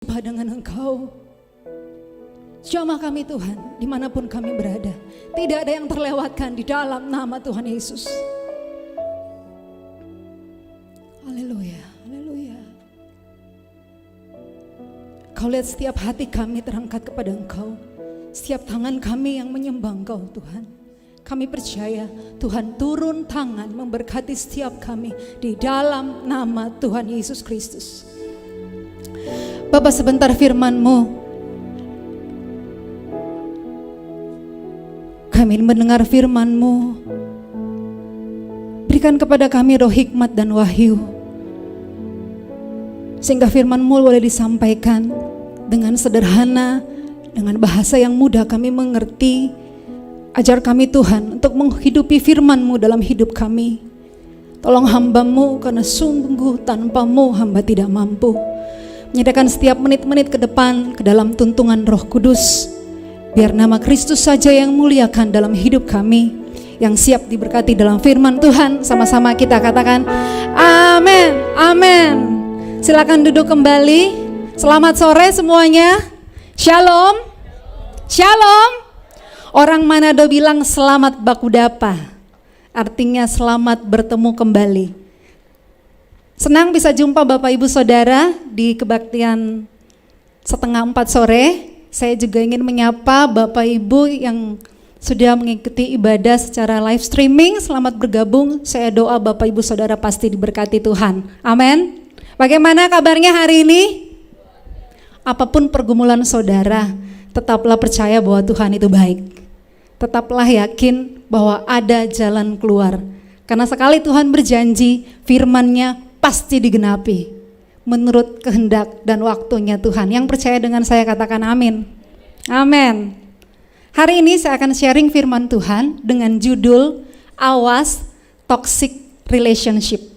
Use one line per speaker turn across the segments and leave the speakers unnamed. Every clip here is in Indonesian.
Jumpa dengan Engkau. Jamah kami Tuhan, dimanapun kami berada. Tidak ada yang terlewatkan di dalam nama Tuhan Yesus. Haleluya, haleluya. Kau lihat setiap hati kami terangkat kepada Engkau. Setiap tangan kami yang menyembah Engkau Tuhan. Kami percaya Tuhan turun tangan memberkati setiap kami di dalam nama Tuhan Yesus Kristus. Bapak, sebentar firman-Mu. Kami mendengar firman-Mu. Berikan kepada kami roh hikmat dan wahyu, sehingga firman-Mu boleh disampaikan dengan sederhana, dengan bahasa yang mudah kami mengerti. Ajar kami Tuhan untuk menghidupi firman-Mu dalam hidup kami. Tolong hamba-Mu, karena sungguh tanpa-Mu hamba tidak mampu. Menyediakan setiap menit-menit ke depan ke dalam tuntunan Roh Kudus. Biar nama Kristus saja yang muliakan dalam hidup kami. Yang siap diberkati dalam firman Tuhan. Sama-sama kita katakan amin, amin. Silakan duduk kembali. Selamat sore semuanya. Shalom, shalom. Orang Manado bilang selamat bakudapa, artinya selamat bertemu kembali. Senang bisa jumpa Bapak Ibu Saudara di kebaktian 3:30 sore. Saya juga ingin menyapa Bapak Ibu yang sudah mengikuti ibadah secara live streaming. Selamat bergabung. Saya doa Bapak Ibu Saudara pasti diberkati Tuhan. Amin. Bagaimana kabarnya hari ini? Apapun pergumulan saudara, tetaplah percaya bahwa Tuhan itu baik. Tetaplah yakin bahwa ada jalan keluar. Karena sekali Tuhan berjanji, firman-Nya pasti digenapi menurut kehendak dan waktunya Tuhan. Yang percaya dengan saya katakan amin. Amin. Hari ini saya akan sharing firman Tuhan dengan judul Awas Toxic Relationship.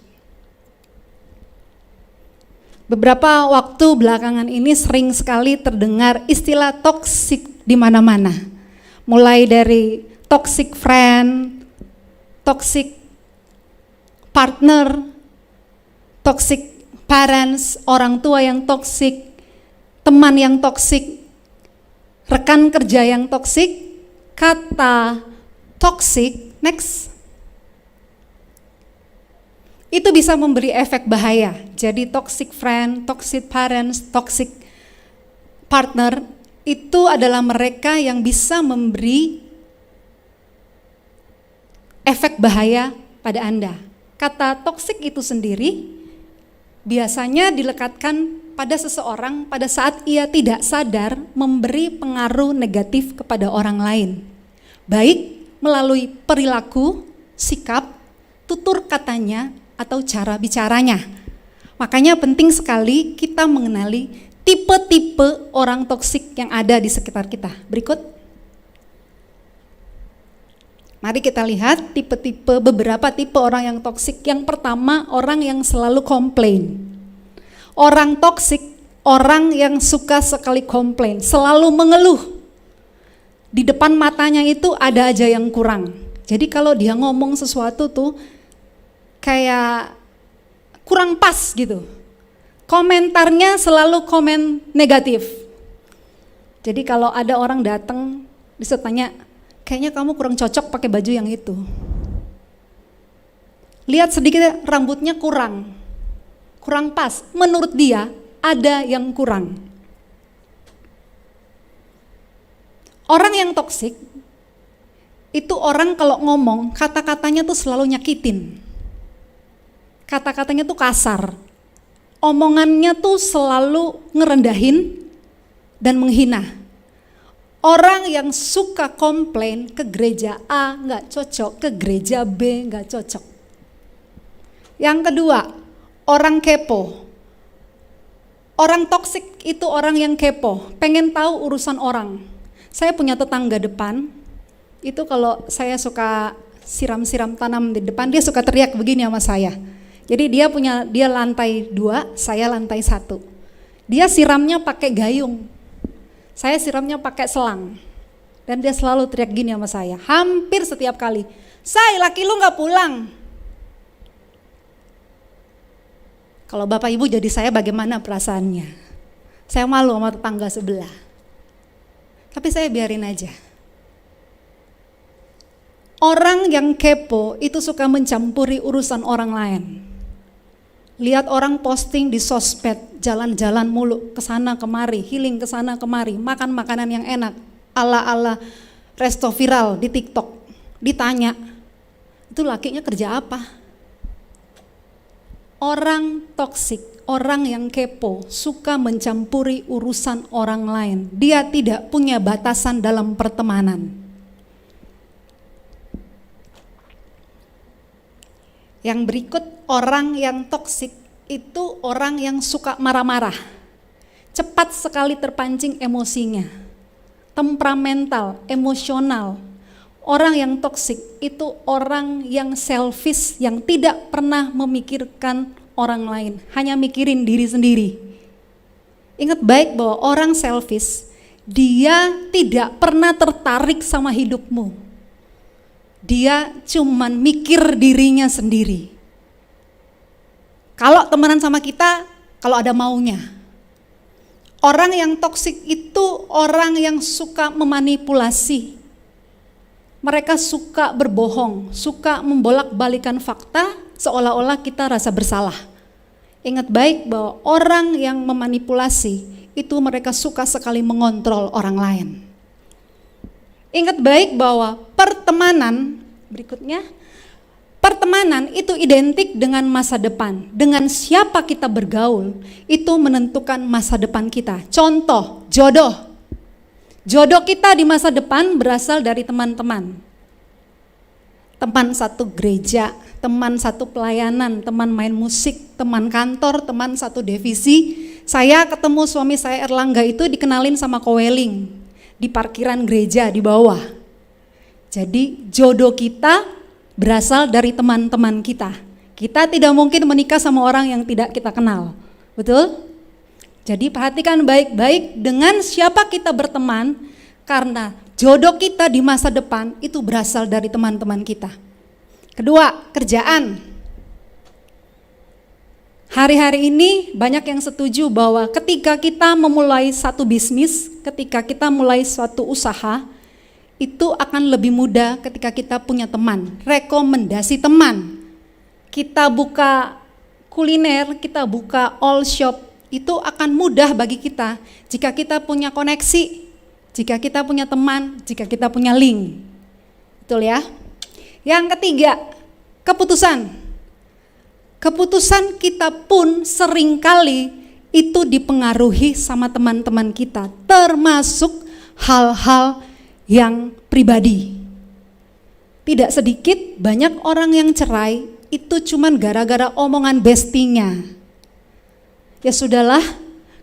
Beberapa waktu belakangan ini sering sekali terdengar istilah toxic di mana-mana. Mulai dari toxic friend, toxic partner, toxic parents, orang tua yang toxic, teman yang toxic, rekan kerja yang toxic. Kata toxic, next, itu bisa memberi efek bahaya. Jadi toxic friend, toxic parents, toxic partner itu adalah mereka yang bisa memberi efek bahaya pada Anda. Kata toxic itu sendiri biasanya dilekatkan pada seseorang pada saat ia tidak sadar memberi pengaruh negatif kepada orang lain. Baik melalui perilaku, sikap, tutur katanya, atau cara bicaranya. Makanya penting sekali kita mengenali tipe-tipe orang toksik yang ada di sekitar kita. Berikut. Mari kita lihat beberapa tipe orang yang toksik. Yang pertama, orang yang selalu komplain. Orang toksik, orang yang suka sekali komplain, selalu mengeluh. Di depan matanya itu ada aja yang kurang. Jadi kalau dia ngomong sesuatu tuh kayak kurang pas gitu. Komentarnya selalu komen negatif. Jadi kalau ada orang datang, bisa tanya, kayaknya kamu kurang cocok pakai baju yang itu. Lihat sedikit rambutnya kurang pas. Menurut dia ada yang kurang. Orang yang toksik itu orang kalau ngomong kata-katanya tuh selalu nyakitin. Kata-katanya tuh kasar. Omongannya tuh selalu ngerendahin dan menghina. Orang yang suka komplain ke gereja A nggak cocok, ke gereja B nggak cocok. Yang kedua, orang kepo. Orang toksik itu orang yang kepo, pengen tahu urusan orang. Saya punya tetangga depan, itu kalau saya suka siram-siram tanam di depan, dia suka teriak begini sama saya. Jadi dia lantai 2, saya lantai 1. Dia siramnya pakai gayung, saya siramnya pakai selang. Dan dia selalu teriak gini sama saya, hampir setiap kali, "Say, laki lu gak pulang." Kalau Bapak Ibu jadi saya bagaimana perasaannya? Saya malu sama tetangga sebelah. Tapi saya biarin aja. Orang yang kepo itu suka mencampuri urusan orang lain. Lihat orang posting di sosmed, jalan-jalan mulu, kesana kemari, healing kesana kemari, makan makanan yang enak, ala-ala resto viral di TikTok. Ditanya, itu lakinya kerja apa? Orang toksik, orang yang kepo, suka mencampuri urusan orang lain. Dia tidak punya batasan dalam pertemanan. Yang berikut, orang yang toksik itu orang yang suka marah-marah. Cepat sekali terpancing emosinya. Temperamental, emosional. Orang yang toksik itu orang yang selfish, yang tidak pernah memikirkan orang lain, hanya mikirin diri sendiri. Ingat baik bahwa orang selfish, dia tidak pernah tertarik sama hidupmu. Dia cuman mikir dirinya sendiri. Kalau temenan sama kita, kalau ada maunya. Orang yang toksik itu orang yang suka memanipulasi. Mereka suka berbohong, suka membolak-balikan fakta seolah-olah kita rasa bersalah. Ingat baik bahwa orang yang memanipulasi itu mereka suka sekali mengontrol orang lain. Ingat baik bahwa pertemanan, berikutnya, pertemanan itu identik dengan masa depan. Dengan siapa kita bergaul, itu menentukan masa depan kita. Contoh, jodoh. Jodoh kita di masa depan berasal dari teman-teman. Teman satu gereja, teman satu pelayanan, teman main musik, teman kantor, teman satu divisi. Saya ketemu suami saya Erlangga itu dikenalin sama Koweling di parkiran gereja di bawah. Jadi jodoh kita berasal dari teman-teman kita. Kita tidak mungkin menikah sama orang yang tidak kita kenal. Betul? Jadi perhatikan baik-baik dengan siapa kita berteman, karena jodoh kita di masa depan itu berasal dari teman-teman kita. Kedua, kerjaan. Hari-hari ini banyak yang setuju bahwa ketika kita memulai satu bisnis, ketika kita mulai suatu usaha, itu akan lebih mudah ketika kita punya teman, rekomendasi teman. Kita buka kuliner, kita buka all shop, itu akan mudah bagi kita jika kita punya koneksi, jika kita punya teman, jika kita punya link. Betul ya? Yang ketiga, keputusan. Keputusan kita pun seringkali itu dipengaruhi sama teman-teman kita, termasuk hal-hal yang pribadi. Tidak sedikit banyak orang yang cerai itu cuman gara-gara omongan bestinya. Ya sudahlah,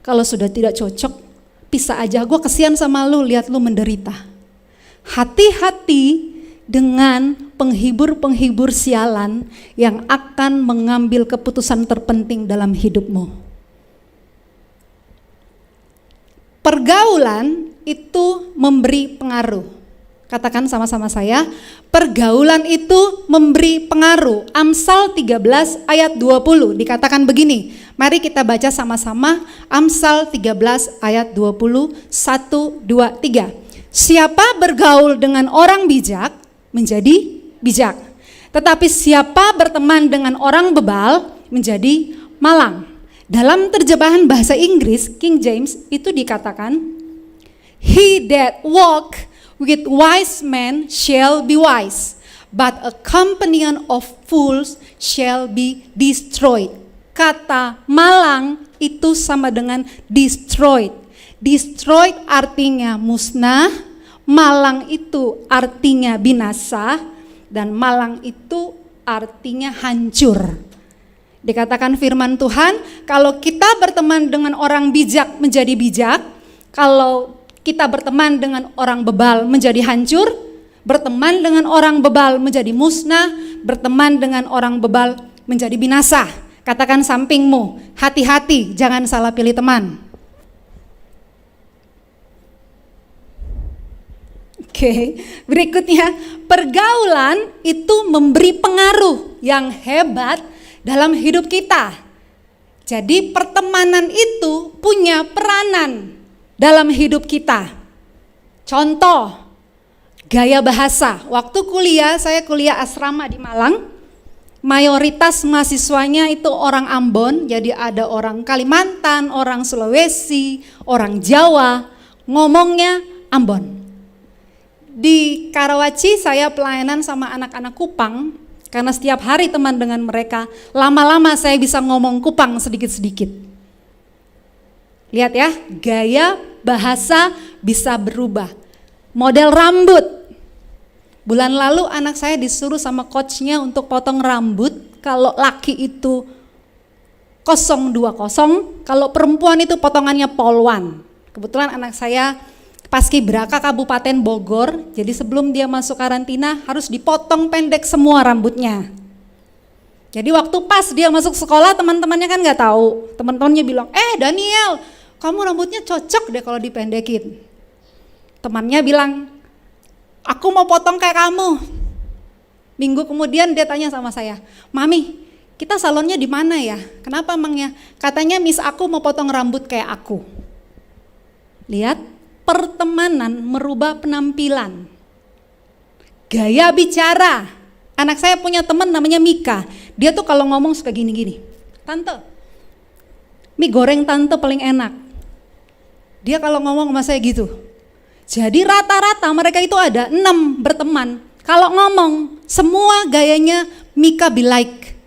kalau sudah tidak cocok, pisah aja, gue kesian sama lu, lihat lu menderita. Hati-hati dengan penghibur-penghibur sialan yang akan mengambil keputusan terpenting dalam hidupmu. Pergaulan itu memberi pengaruh. Katakan sama-sama saya, pergaulan itu memberi pengaruh. Amsal 13 ayat 20 dikatakan begini. Mari kita baca sama-sama Amsal 13 ayat 20, 1, 2, 3. Siapa bergaul dengan orang bijak menjadi bijak, tetapi siapa berteman dengan orang bebal menjadi malang. Dalam terjemahan bahasa Inggris King James itu dikatakan, he that walk with wise men shall be wise, but a companion of fools shall be destroyed. Kata malang itu sama dengan destroyed. Destroyed artinya musnah, malang itu artinya binasa, dan malang itu artinya hancur. Dikatakan firman Tuhan, kalau kita berteman dengan orang bijak menjadi bijak, kalau kita berteman dengan orang bebal menjadi hancur, berteman dengan orang bebal menjadi musnah, berteman dengan orang bebal menjadi binasa. Katakan sampingmu, hati-hati jangan salah pilih teman. Oke, berikutnya, pergaulan itu memberi pengaruh yang hebat dalam hidup kita. Jadi pertemanan itu punya peranan dalam hidup kita. Contoh, gaya bahasa. Waktu kuliah, saya kuliah asrama di Malang. Mayoritas mahasiswanya itu orang Ambon, jadi ada orang Kalimantan, orang Sulawesi, orang Jawa, ngomongnya Ambon. Di Karawaci saya pelayanan sama anak-anak Kupang, karena setiap hari teman dengan mereka, lama-lama saya bisa ngomong Kupang sedikit-sedikit. Lihat ya, gaya bahasa bisa berubah. Model rambut. Bulan lalu anak saya disuruh sama coachnya untuk potong rambut. Kalau laki itu 020, kalau perempuan itu potongannya polwan. Kebetulan anak saya Paskibraka Kabupaten Bogor, jadi sebelum dia masuk karantina harus dipotong pendek semua rambutnya. Jadi waktu pas dia masuk sekolah, teman-temannya kan nggak tahu. Teman-temannya bilang, Daniel, kamu rambutnya cocok deh kalau dipendekin. Temannya bilang, aku mau potong kayak kamu. Minggu kemudian dia tanya sama saya, Mami, kita salonnya di mana ya? Kenapa emangnya? Katanya Miss aku mau potong rambut kayak aku. Lihat, pertemanan merubah penampilan. Gaya bicara. Anak saya punya teman namanya Mika. Dia tuh kalau ngomong suka gini-gini. Tante, mie goreng tante paling enak. Dia kalau ngomong sama saya gitu. Jadi rata-rata mereka itu ada 6 berteman. Kalau ngomong, semua gayanya Mika be like.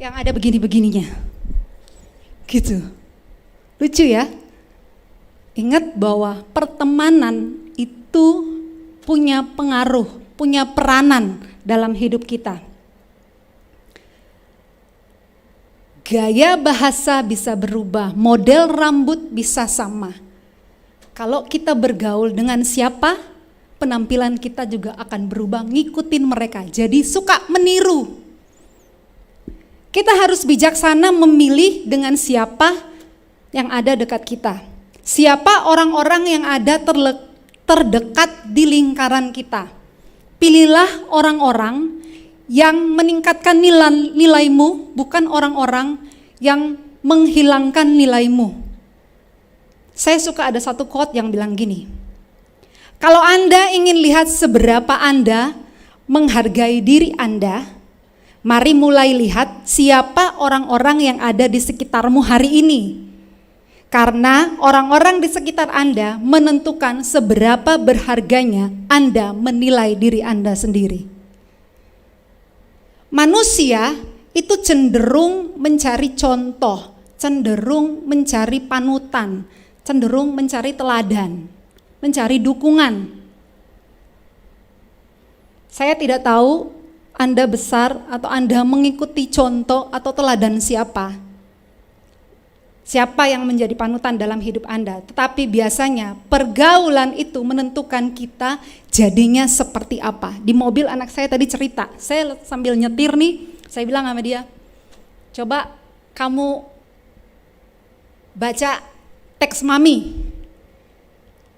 Yang ada begini-begininya. Gitu. Lucu ya? Ingat bahwa pertemanan itu punya pengaruh, punya peranan dalam hidup kita. Gaya bahasa bisa berubah, model rambut bisa sama. Kalau kita bergaul dengan siapa, penampilan kita juga akan berubah, ngikutin mereka. Jadi suka meniru. Kita harus bijaksana memilih dengan siapa yang ada dekat kita. Siapa orang-orang yang ada terdekat di lingkaran kita. Pilihlah orang-orang yang meningkatkan nilaimu, bukan orang-orang yang menghilangkan nilaimu. Saya suka ada satu quote yang bilang gini, kalau Anda ingin lihat seberapa Anda menghargai diri Anda, mari mulai lihat siapa orang-orang yang ada di sekitarmu hari ini. Karena orang-orang di sekitar Anda menentukan seberapa berharganya Anda menilai diri Anda sendiri. Manusia itu cenderung mencari contoh, cenderung mencari panutan, cenderung mencari teladan, mencari dukungan. Saya tidak tahu Anda besar atau Anda mengikuti contoh atau teladan siapa. Siapa yang menjadi panutan dalam hidup Anda. Tetapi biasanya pergaulan itu menentukan kita jadinya seperti apa. Di mobil anak saya tadi cerita, saya sambil nyetir nih, saya bilang sama dia, coba kamu baca teks Mami.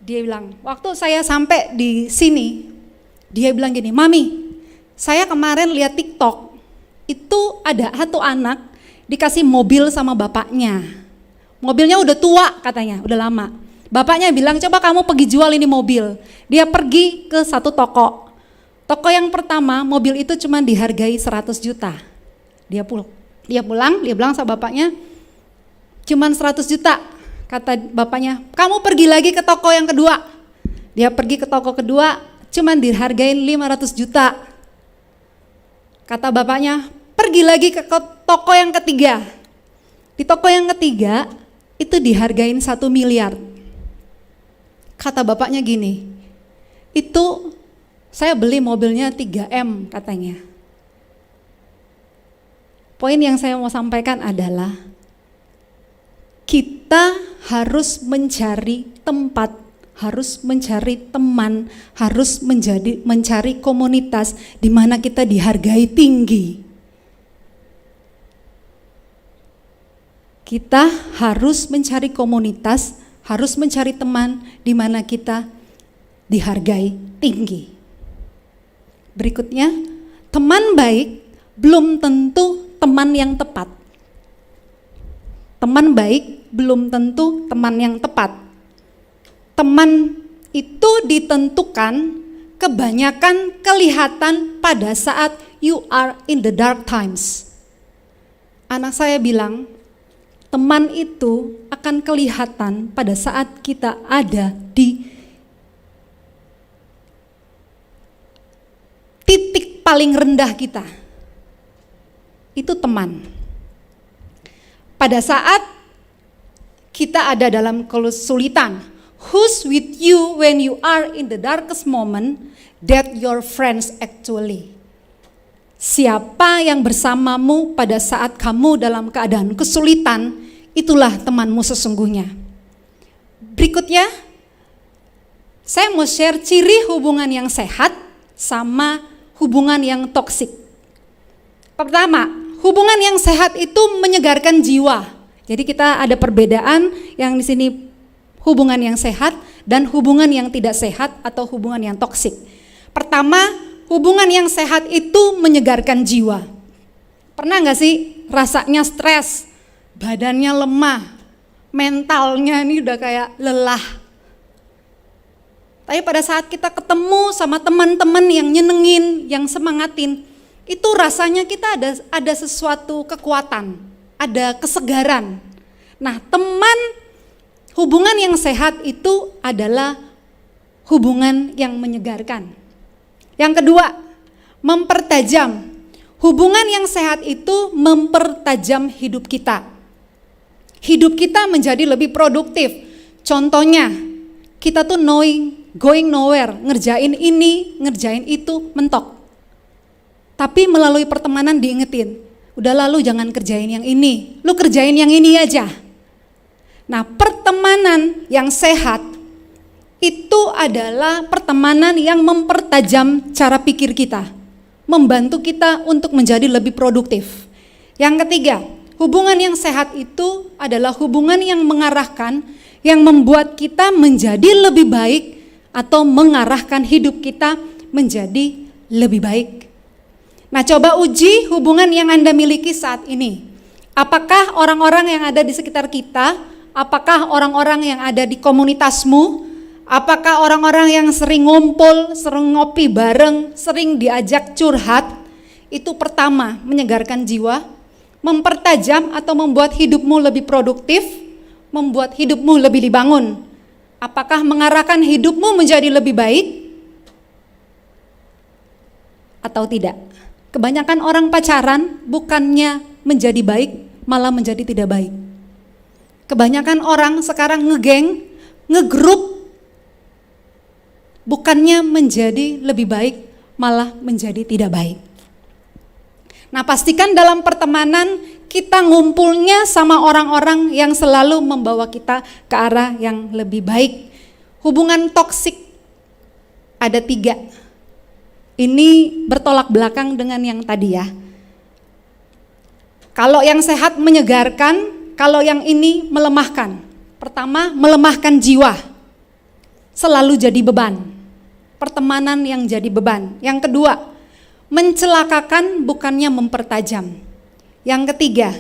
Dia bilang, waktu saya sampai di sini, dia bilang gini, Mami, saya kemarin lihat TikTok, itu ada satu anak dikasih mobil sama bapaknya. Mobilnya udah tua katanya, udah lama. Bapaknya bilang, coba kamu pergi jual ini mobil. Dia pergi ke satu toko. Toko yang pertama, mobil itu cuma dihargai 100 juta. Dia pulang, dia bilang sama bapaknya, cuma 100 juta. Kata bapaknya, kamu pergi lagi ke toko yang kedua. Dia pergi ke toko kedua, cuma dihargain 500 juta. Kata bapaknya, pergi lagi ke toko yang ketiga. Di toko yang ketiga, itu dihargain 1 miliar. Kata bapaknya gini, itu saya beli mobilnya 3M katanya. Poin yang saya mau sampaikan adalah kita harus mencari tempat, harus mencari teman, harus mencari komunitas di mana kita dihargai tinggi. Kita harus mencari komunitas, harus mencari teman di mana kita dihargai tinggi. Berikutnya, teman baik belum tentu teman yang tepat. Teman baik belum tentu teman yang tepat. Teman itu ditentukan kebanyakan kelihatan pada saat you are in the dark times. Anak saya bilang, teman itu akan kelihatan pada saat kita ada di titik paling rendah kita. Itu teman. Pada saat kita ada dalam kesulitan, who's with you when you are in the darkest moment, that your friends actually. Siapa yang bersamamu pada saat kamu dalam keadaan kesulitan, itulah temanmu sesungguhnya. Berikutnya, saya mau share ciri hubungan yang sehat sama hubungan yang toksik. Pertama, hubungan yang sehat itu menyegarkan jiwa. Jadi kita ada perbedaan yang di sini hubungan yang sehat dan hubungan yang tidak sehat atau hubungan yang toksik. Pertama, hubungan yang sehat itu menyegarkan jiwa. Pernah nggak sih rasanya stres, badannya lemah, mentalnya ini udah kayak lelah. Tapi pada saat kita ketemu sama teman-teman yang nyenengin, yang semangatin, itu rasanya kita ada sesuatu kekuatan, ada kesegaran. Nah, hubungan yang sehat itu adalah hubungan yang menyegarkan. Yang kedua, mempertajam. Hubungan yang sehat itu mempertajam hidup kita. Hidup kita menjadi lebih produktif. Contohnya, kita tuh going nowhere, ngerjain ini, ngerjain itu, mentok. Tapi melalui pertemanan diingetin, udah lalu jangan kerjain yang ini, lu kerjain yang ini aja. Nah, pertemanan yang sehat itu adalah pertemanan yang mempertajam cara pikir kita, membantu kita untuk menjadi lebih produktif. Yang ketiga, hubungan yang sehat itu adalah hubungan yang mengarahkan, yang membuat kita menjadi lebih baik atau mengarahkan hidup kita menjadi lebih baik. Nah, coba uji hubungan yang Anda miliki saat ini. Apakah orang-orang yang ada di sekitar kita, apakah orang-orang yang ada di komunitasmu, apakah orang-orang yang sering ngumpul, sering ngopi bareng, sering diajak curhat, itu pertama menyegarkan jiwa, mempertajam atau membuat hidupmu lebih produktif, membuat hidupmu lebih dibangun. Apakah mengarahkan hidupmu menjadi lebih baik atau tidak? Kebanyakan orang pacaran bukannya menjadi baik, malah menjadi tidak baik. Kebanyakan orang sekarang ngegeng, ngegrup, bukannya menjadi lebih baik, malah menjadi tidak baik. Nah, pastikan dalam pertemanan kita ngumpulnya sama orang-orang yang selalu membawa kita ke arah yang lebih baik. Hubungan toksik ada 3. Ini bertolak belakang dengan yang tadi ya. Kalau yang sehat menyegarkan, kalau yang ini melemahkan. Pertama, melemahkan jiwa, selalu jadi beban. Pertemanan yang jadi beban. Yang kedua, mencelakakan bukannya mempertajam. Yang ketiga,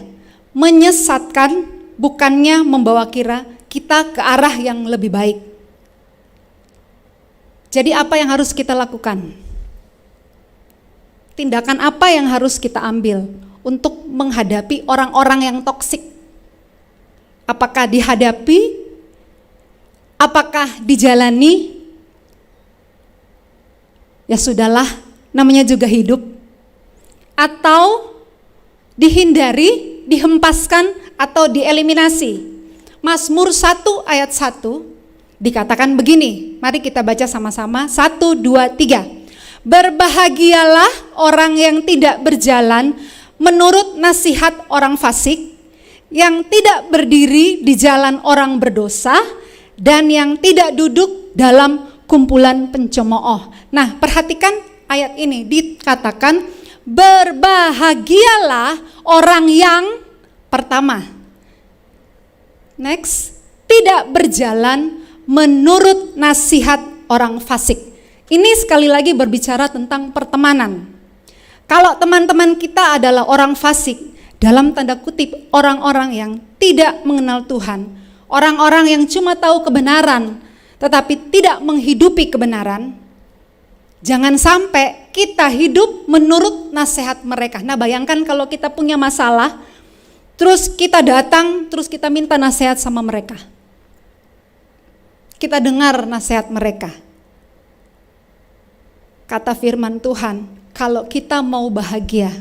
menyesatkan bukannya membawa kita ke arah yang lebih baik. Jadi apa yang harus kita lakukan? Tindakan apa yang harus kita ambil untuk menghadapi orang-orang yang toksik? Apakah dihadapi? Apakah dijalani? Ya sudahlah, namanya juga hidup. Atau dihindari, dihempaskan, atau dieliminasi. Mazmur 1 ayat 1 dikatakan begini, mari kita baca sama-sama, 1, 2, 3. Berbahagialah orang yang tidak berjalan menurut nasihat orang fasik, yang tidak berdiri di jalan orang berdosa, dan yang tidak duduk dalam kumpulan pencemooh. Nah, perhatikan ayat ini dikatakan berbahagialah orang yang pertama. Next, tidak berjalan menurut nasihat orang fasik. Ini sekali lagi berbicara tentang pertemanan. Kalau teman-teman kita adalah orang fasik, dalam tanda kutip orang-orang yang tidak mengenal Tuhan, orang-orang yang cuma tahu kebenaran tetapi tidak menghidupi kebenaran, jangan sampai kita hidup menurut nasihat mereka. Nah, bayangkan kalau kita punya masalah, terus kita datang, terus kita minta nasihat sama mereka. Kita dengar nasihat mereka. Kata firman Tuhan, kalau kita mau bahagia,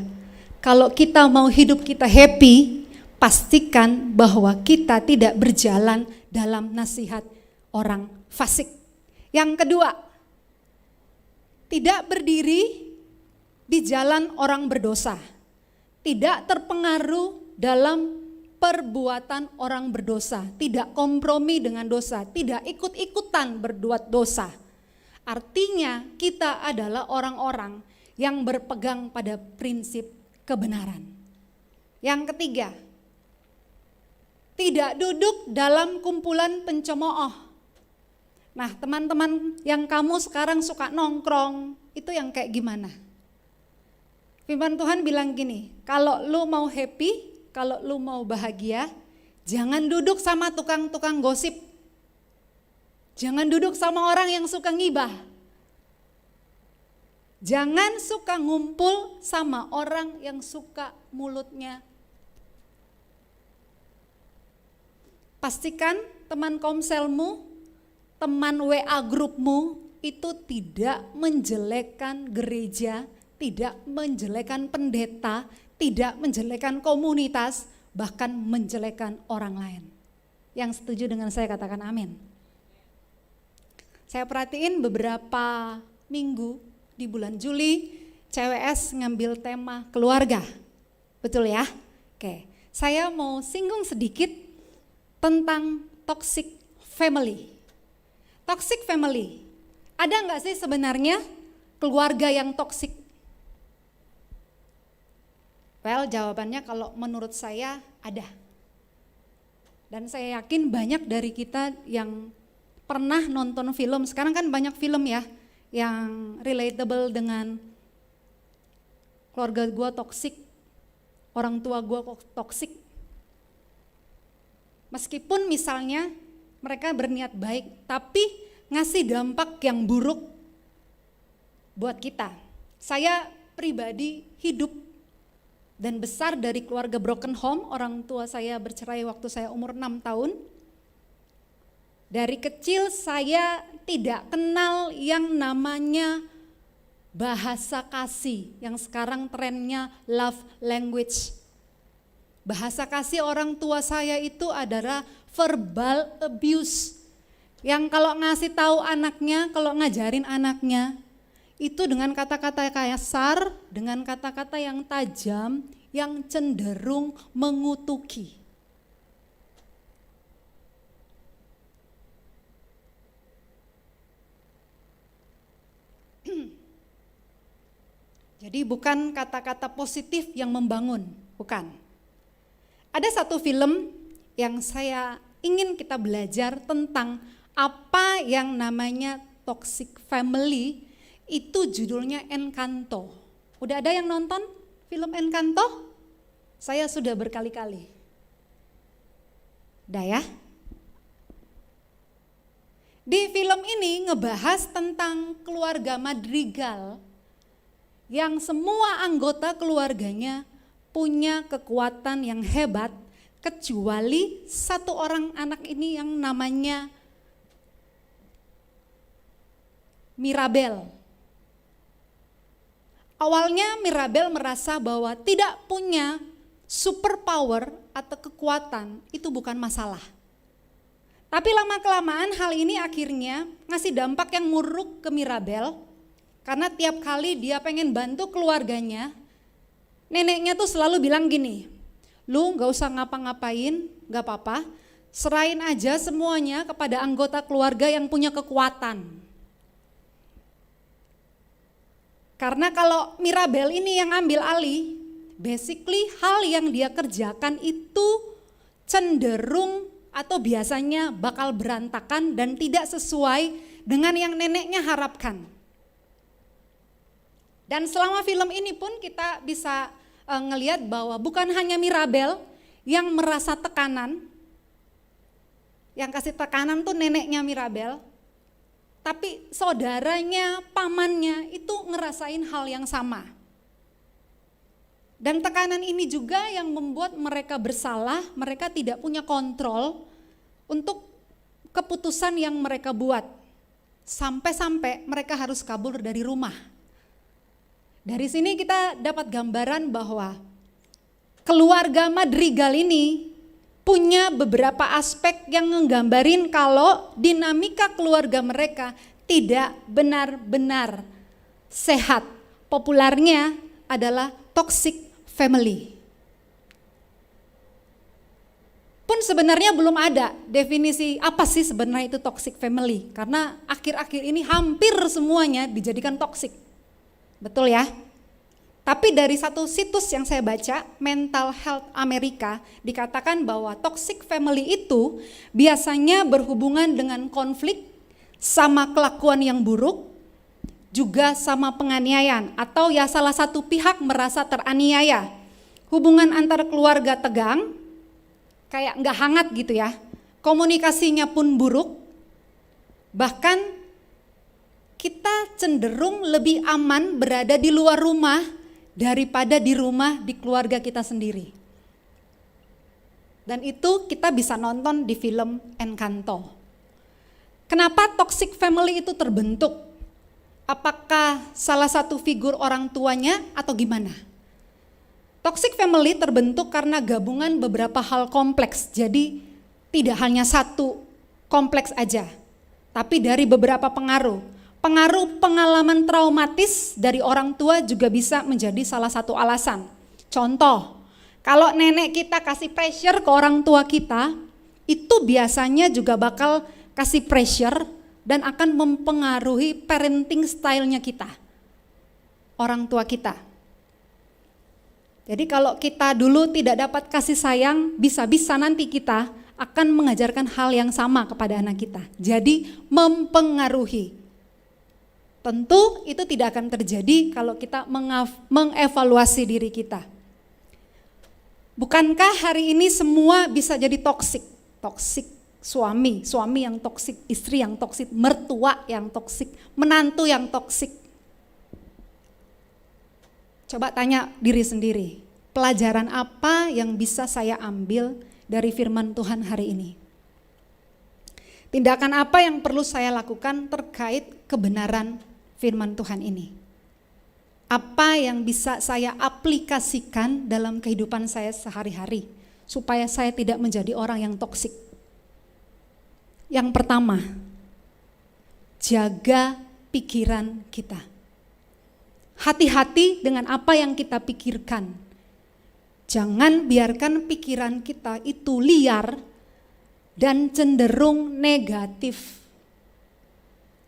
kalau kita mau hidup kita happy, pastikan bahwa kita tidak berjalan dalam nasihat orang fasik. Yang kedua, tidak berdiri di jalan orang berdosa, tidak terpengaruh dalam perbuatan orang berdosa, tidak kompromi dengan dosa, tidak ikut-ikutan berbuat dosa. Artinya kita adalah orang-orang yang berpegang pada prinsip kebenaran. Yang ketiga, tidak duduk dalam kumpulan pencemooh. Nah, teman-teman yang kamu sekarang suka nongkrong, itu yang kayak gimana? Firman Tuhan bilang gini, kalau lu mau happy, kalau lu mau bahagia, jangan duduk sama tukang-tukang gosip. Jangan duduk sama orang yang suka ngibah. Jangan suka ngumpul sama orang yang suka mulutnya. Pastikan teman komselmu, teman WA grupmu itu tidak menjelekkan gereja, tidak menjelekkan pendeta, tidak menjelekkan komunitas, bahkan menjelekkan orang lain. Yang setuju dengan saya katakan amin. Saya perhatiin beberapa minggu di bulan Juli, CWS ngambil tema keluarga. Betul ya? Oke, saya mau singgung sedikit tentang toxic family. Toxic family, ada nggak sih sebenarnya keluarga yang toxic? Well, jawabannya kalau menurut saya ada. Dan saya yakin banyak dari kita yang pernah nonton film, sekarang kan banyak film ya, yang relatable dengan keluarga gue toksik, orang tua gue toksik. Meskipun misalnya mereka berniat baik, tapi ngasih dampak yang buruk buat kita. Saya pribadi hidup dan besar dari keluarga broken home, orang tua saya bercerai waktu saya umur 6 tahun. Dari kecil saya tidak kenal yang namanya bahasa kasih, yang sekarang trennya love language. Bahasa kasih orang tua saya itu adalah verbal abuse. Yang kalau ngasih tahu anaknya, kalau ngajarin anaknya, itu dengan kata-kata kasar, dengan kata-kata yang tajam, yang cenderung mengutuki. Jadi bukan kata-kata positif yang membangun, bukan. Ada satu film yang saya ingin kita belajar tentang apa yang namanya toxic family, itu judulnya Encanto. Udah ada yang nonton film Encanto? Saya sudah berkali-kali. Udah ya? Di film ini ngebahas tentang keluarga Madrigal yang semua anggota keluarganya punya kekuatan yang hebat, kecuali satu orang anak ini yang namanya Mirabel. Awalnya Mirabel merasa bahwa tidak punya superpower atau kekuatan itu bukan masalah. Tapi lama-kelamaan hal ini akhirnya ngasih dampak yang buruk ke Mirabel, karena tiap kali dia pengen bantu keluarganya, neneknya tuh selalu bilang gini, lu gak usah ngapa-ngapain, gak apa-apa, serahin aja semuanya kepada anggota keluarga yang punya kekuatan. Karena kalau Mirabel ini yang ambil alih, basically hal yang dia kerjakan itu cenderung atau biasanya bakal berantakan dan tidak sesuai dengan yang neneknya harapkan. Dan selama film ini pun kita bisa ngelihat bahwa bukan hanya Mirabel yang merasa tekanan, yang kasih tekanan tuh neneknya Mirabel, tapi saudaranya, pamannya itu ngerasain hal yang sama. Dan tekanan ini juga yang membuat mereka bersalah, mereka tidak punya kontrol untuk keputusan yang mereka buat. Sampai-sampai mereka harus kabur dari rumah. Dari sini kita dapat gambaran bahwa keluarga Madrigal ini punya beberapa aspek yang menggambarin kalau dinamika keluarga mereka tidak benar-benar sehat. Populernya adalah toxic family. Pun sebenarnya belum ada definisi apa sih sebenarnya itu toxic family, karena akhir-akhir ini hampir semuanya dijadikan toxic. Betul ya? Tapi dari satu situs yang saya baca, Mental Health Amerika, dikatakan bahwa toxic family itu biasanya berhubungan dengan konflik, sama kelakuan yang buruk, juga sama penganiayaan, atau ya salah satu pihak merasa teraniaya. Hubungan antar keluarga tegang, kayak nggak hangat gitu ya, komunikasinya pun buruk, bahkan kita cenderung lebih aman berada di luar rumah daripada di rumah di keluarga kita sendiri. Dan itu kita bisa nonton di film Encanto. Kenapa toxic family itu terbentuk? Apakah salah satu figur orang tuanya atau gimana? Toxic family terbentuk karena gabungan beberapa hal kompleks. Jadi tidak hanya satu kompleks aja, tapi dari beberapa pengaruh. Pengaruh pengalaman traumatis dari orang tua juga bisa menjadi salah satu alasan. Contoh, kalau nenek kita kasih pressure ke orang tua kita, itu biasanya juga bakal kasih pressure dan akan mempengaruhi parenting style-nya kita, orang tua kita. Jadi kalau kita dulu tidak dapat kasih sayang, bisa-bisa nanti kita akan mengajarkan hal yang sama kepada anak kita. Jadi mempengaruhi. Tentu itu tidak akan terjadi kalau kita mengevaluasi diri kita. Bukankah hari ini semua bisa jadi toksik? Toksik suami yang toksik, istri yang toksik, mertua yang toksik, menantu yang toksik. Coba tanya diri sendiri, pelajaran apa yang bisa saya ambil dari firman Tuhan hari ini? Tindakan apa yang perlu saya lakukan terkait kebenaran firman Tuhan ini? Apa yang bisa saya aplikasikan dalam kehidupan saya sehari-hari supaya saya tidak menjadi orang yang toksik? Yang pertama, jaga pikiran kita. Hati-hati dengan apa yang kita pikirkan. Jangan biarkan pikiran kita itu liar dan cenderung negatif.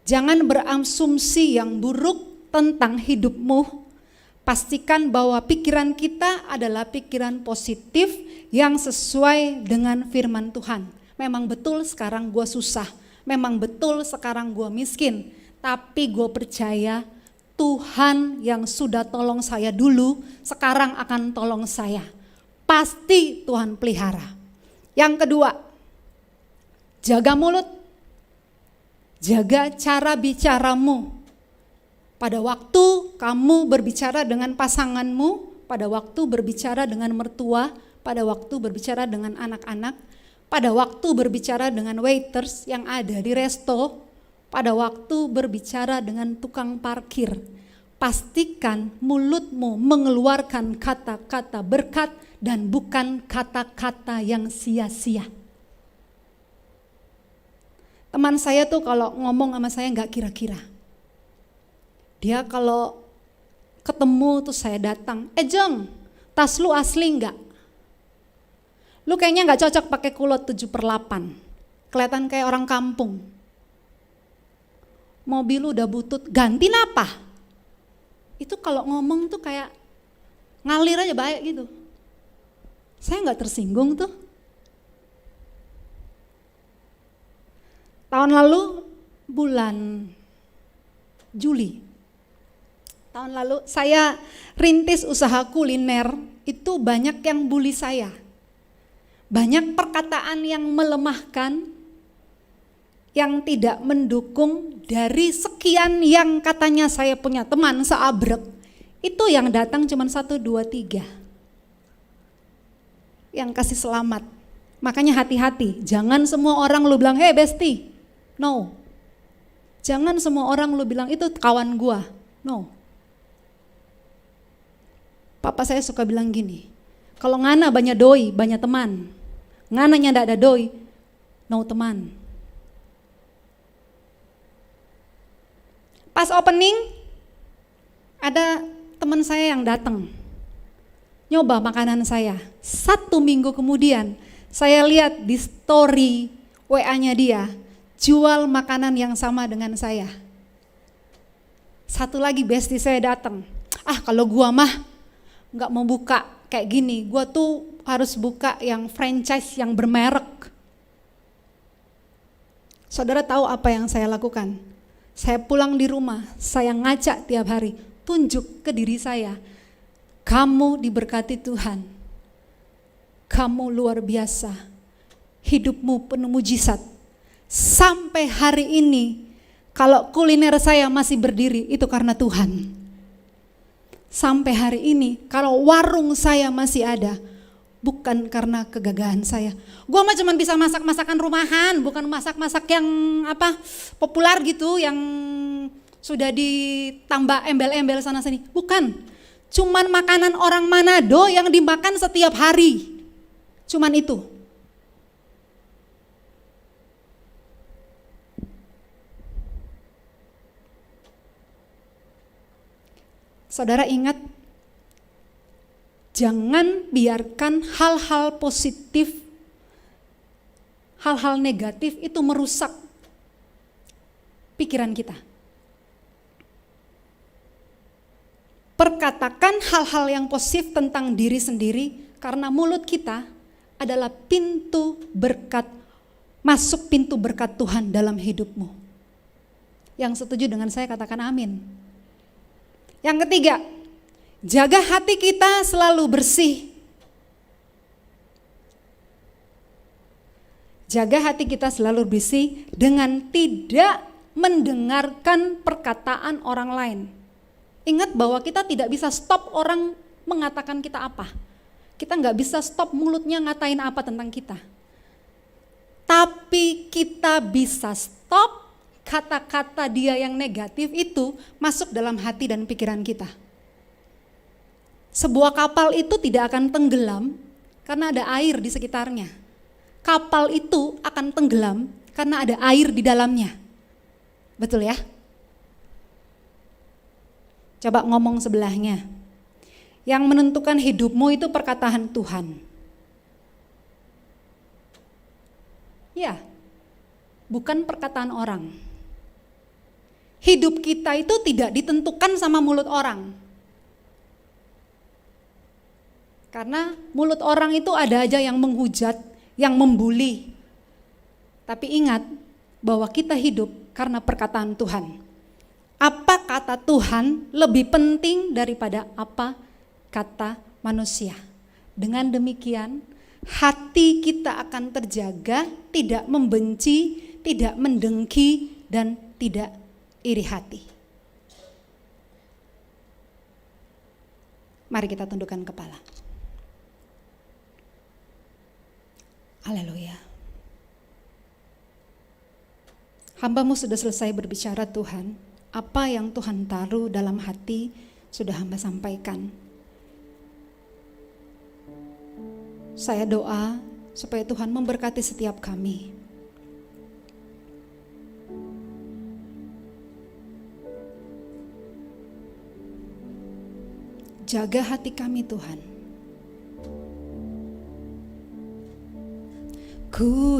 Jangan berasumsi yang buruk tentang hidupmu. Pastikan bahwa pikiran kita adalah pikiran positif yang sesuai dengan firman Tuhan. Memang betul sekarang gue susah, memang betul sekarang gue miskin, tapi gue percaya Tuhan yang sudah tolong saya dulu, sekarang akan tolong saya. Pasti Tuhan pelihara. Yang kedua, jaga mulut, jaga cara bicaramu. Pada waktu kamu berbicara dengan pasanganmu, pada waktu berbicara dengan mertua, pada waktu berbicara dengan anak-anak, pada waktu berbicara dengan waiters yang ada di resto, pada waktu berbicara dengan tukang parkir, pastikan mulutmu mengeluarkan kata-kata berkat dan bukan kata-kata yang sia-sia. Teman saya tuh kalau ngomong sama saya nggak kira-kira. Dia kalau ketemu tuh saya datang, Jeng, tas lu asli nggak? Lu kayaknya nggak cocok pakai kulot 7/8, kelihatan kayak orang kampung. Mobil lu udah butut, ganti apa? Itu kalau ngomong tuh kayak ngalir aja baik gitu. Saya nggak tersinggung tuh. Tahun lalu bulan Juli, tahun lalu saya rintis usaha kuliner, itu banyak yang bully saya. Banyak perkataan yang melemahkan, yang tidak mendukung dari sekian yang katanya saya punya teman seabrek. Itu yang datang cuma 1, 2, 3. Yang kasih selamat. Makanya hati-hati, jangan semua orang lu bilang, "Hey bestie." No. Jangan semua orang lu bilang, "Itu kawan gua." No. Papa saya suka bilang gini, kalau ngana banyak doi, banyak teman. Ngananya ndak ada doi, no teman. Pas opening, ada teman saya yang datang, nyoba makanan saya. 1 minggu kemudian, saya lihat di story WA-nya dia, jual makanan yang sama dengan saya. Satu lagi bestie saya datang, kalau gua mah nggak mau buka kayak gini, gua tuh harus buka yang franchise yang bermerek. Saudara tahu apa yang saya lakukan? Saya pulang di rumah, saya ngajak tiap hari, tunjuk ke diri saya, kamu diberkati Tuhan, kamu luar biasa, hidupmu penuh mujizat. Sampai hari ini, kalau kuliner saya masih berdiri, itu karena Tuhan. Sampai hari ini, kalau warung saya masih ada, bukan karena kegagahan saya. Gua mah cuma bisa masak masakan rumahan, bukan masak-masak yang populer gitu, yang sudah ditambah embel-embel sana sini. Bukan, cuman makanan orang Manado yang dimakan setiap hari. Cuman itu. Saudara ingat, jangan biarkan hal-hal positif, hal-hal negatif itu merusak pikiran kita. Perkatakan hal-hal yang positif tentang diri sendiri, karena mulut kita adalah pintu berkat, masuk pintu berkat Tuhan dalam hidupmu. Yang setuju dengan saya katakan amin. Yang ketiga, jaga hati kita selalu bersih. Jaga hati kita selalu bersih dengan tidak mendengarkan perkataan orang lain. Ingat bahwa kita tidak bisa stop orang mengatakan kita apa. Kita nggak bisa stop mulutnya ngatain apa tentang kita. Tapi kita bisa stop kata-kata dia yang negatif itu masuk dalam hati dan pikiran kita. Sebuah kapal itu tidak akan tenggelam karena ada air di sekitarnya. Kapal itu akan tenggelam karena ada air di dalamnya. Betul ya? Coba ngomong sebelahnya. Yang menentukan hidupmu itu perkataan Tuhan. Ya, bukan perkataan orang. Hidup kita itu tidak ditentukan sama mulut orang. Karena mulut orang itu ada aja yang menghujat, yang membuli. Tapi ingat bahwa kita hidup karena perkataan Tuhan. Apa kata Tuhan lebih penting daripada apa kata manusia. Dengan demikian, hati kita akan terjaga, tidak membenci, tidak mendengki, dan tidak iri hati. Mari kita tundukkan kepala. Haleluya. Hamba-Mu sudah selesai berbicara Tuhan. Apa yang Tuhan taruh dalam hati sudah hamba sampaikan. Saya doa supaya Tuhan memberkati setiap kami. Jaga hati kami Tuhan. Ku